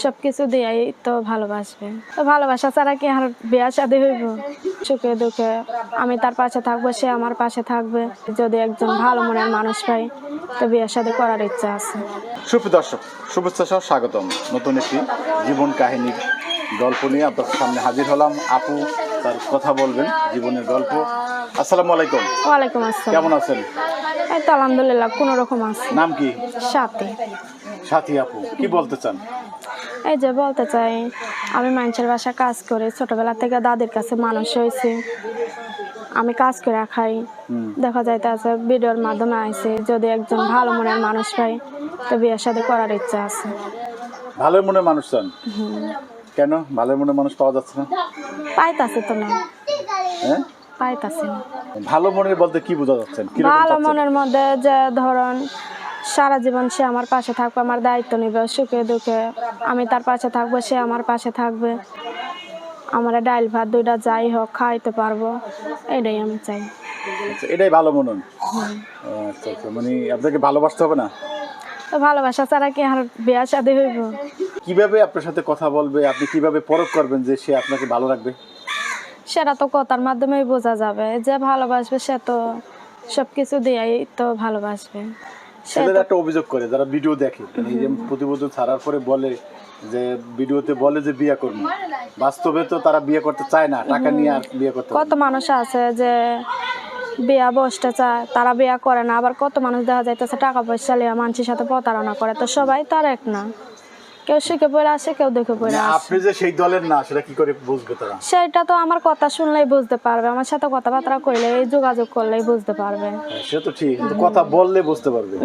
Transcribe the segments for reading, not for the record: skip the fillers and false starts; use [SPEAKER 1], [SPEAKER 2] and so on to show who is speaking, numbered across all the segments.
[SPEAKER 1] সবকিছু দিয়াই তো ভালোবাসবে। তো ভালোবাসা ছাড়া কি আর বিয়া শাদী হইব? সুখে দুঃখে আমি তার পাশে থাকবো, সে আমার পাশে থাকবে। যদি একজন ভালো মনের মানুষ পাই তো বিয়া শাদী করার ইচ্ছা আছে।
[SPEAKER 2] সুপ্রিয় দর্শক, শুভেচ্ছা সহ স্বাগতম। নতুন একটি জীবন কাহিনীর গল্প নিয়ে আপনার সামনে হাজির হলাম। আপু তার কথা বলবেন, জীবনের গল্প। আসসালামু আলাইকুম।
[SPEAKER 1] ওয়ালাইকুম আসসালাম।
[SPEAKER 2] কেমন আছেন?
[SPEAKER 1] এই তো আলহামদুলিল্লাহ কোনো রকম আছে।
[SPEAKER 2] নাম কি?
[SPEAKER 1] সাথী।
[SPEAKER 2] সাথী আপু, কি বলতে চান?
[SPEAKER 1] এই যে বলতে চাই, আমি মানুষের বাসায় কাজ করি, ছোটবেলা থেকে দাদির কাছে মানুষ হয়েছি। আমি কাজ করে খাই। দেখা যাইতেছে ভিডিওর মাধ্যমে আইছি, যদি একজন ভালো মনের মানুষ পাই তো বিয়ের সাথে করার ইচ্ছা আছে।
[SPEAKER 2] ভালো মনের মানুষ চান? কেন ভালো মনের মানুষ পাওয়া যাচ্ছে না?
[SPEAKER 1] পাইতাছি তো না।
[SPEAKER 2] হ্যাঁ,
[SPEAKER 1] পাইতাছি না।
[SPEAKER 2] ভালো মনের বলতে কি বোঝা যাচ্ছেন?
[SPEAKER 1] ভালো মনের মধ্যে যে ধরুন সারা জীবন সে আমার পাশে থাকবে, আমার দায়িত্ব নিবে, সুখে দুঃখে আমি তার পাশে থাকবো, সে আমার পাশে থাকবে। আমার ডাইল ভাত দুইটা যাই হোক খাইতে পারবো, এটাই আমি চাই।
[SPEAKER 2] আচ্ছা, এটাই ভালো মনন। আচ্ছা আচ্ছা, মানে আপনাকে ভালোবাসতে হবে না?
[SPEAKER 1] তো ভালোবাসা ছাড়া কি আর বিয়া শাদী হইব?
[SPEAKER 2] কিভাবে আপনার সাথে কথা বলবে, আপনি কিভাবে পরখ করবেন যে সে আপনাকে ভালো রাখবে? সেটা
[SPEAKER 1] তো কথার মাধ্যমেই বোঝা যাবে। যে ভালোবাসবে সে তো সবকিছু দিয়েই তো ভালোবাসবে।
[SPEAKER 2] ছেলেরা একটা অভিযোগ করে, যারা ভিডিও দেখে, এই যে প্রতিবেদন ছাড়ার পরে বলে যে ভিডিওতে বলে যে বিয়ে করবে, বাস্তবে তো তারা বিয়ে করতে চায় না, টাকা নিয়ে আর বিয়ে করতে।
[SPEAKER 1] কত মানুষ আছে যে বিয়া বসতে চায়, তারা বিয়া করে না। আবার কত মানুষ দেখা যাইতেছে টাকা পয়সা লিয়া মানুষের সাথে প্রতারণা করে। তো সবাই তার এক না, কেউ শিখে পড়ে আসে, কেউ দেখে পড়ে আসে।
[SPEAKER 2] আপনি যে সেই দলের না, সেটা কি করে বুঝবে তারা?
[SPEAKER 1] সেটা তো আমার কথা শুনলেই বুঝতে পারবে, আমার সাথে কথাবার্তা কইলে যোগাযোগ করলেই বুঝতে পারবে।
[SPEAKER 2] সে তো ঠিক, কথা বললে বুঝতে পারবে।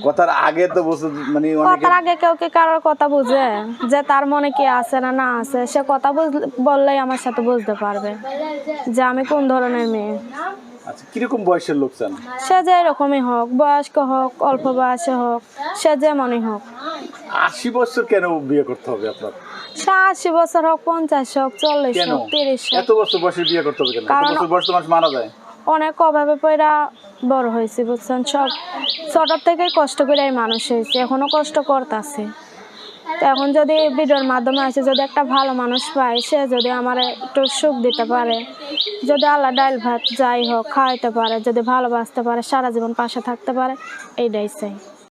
[SPEAKER 2] কথার আগে তো বুঝতে, মানে
[SPEAKER 1] কথার আগে কেউ কি কারোর কথা বুঝে যে তার মনে কি আছে না না আছে? সে কথা বললেই আমার সাথে বুঝতে পারবে যে আমি কোন ধরনের মেয়ে।
[SPEAKER 2] আচ্ছা, কিরকম বয়সের লোক চান?
[SPEAKER 1] সে যে এরকমই হোক, বয়স্ক হোক, অল্প বয়সে হোক, সে যেমনই হোক।
[SPEAKER 2] 80 বছর কেন বিয়ে করতে হবে আপনার?
[SPEAKER 1] সে 80 বছর হোক, 50 হোক, 40 হোক, 30 হোক।
[SPEAKER 2] এত বছর বয়সে বিয়ে করতে হবে কেন? এত বছর বয়সে মানুষ মারা যায়।
[SPEAKER 1] অনেক অভাবে পয়রা বড় হয়েছি, বুঝছেন? সব ছোট থেকে কষ্ট করে মানুষ হয়েছে, এখনো কষ্ট করতেছি। তো এখন যদি ভিডিওর মাধ্যমে আসে, যদি একটা ভালো মানুষ পায়, সে যদি আমার একটু সুখ দিতে পারে, যদি আল্লাহ ডাইল ভাত যাই হোক খাওয়াইতে পারে, যদি ভালোবাসতে পারে, সারা জীবন পাশে থাকতে পারে, এইটাই চাই।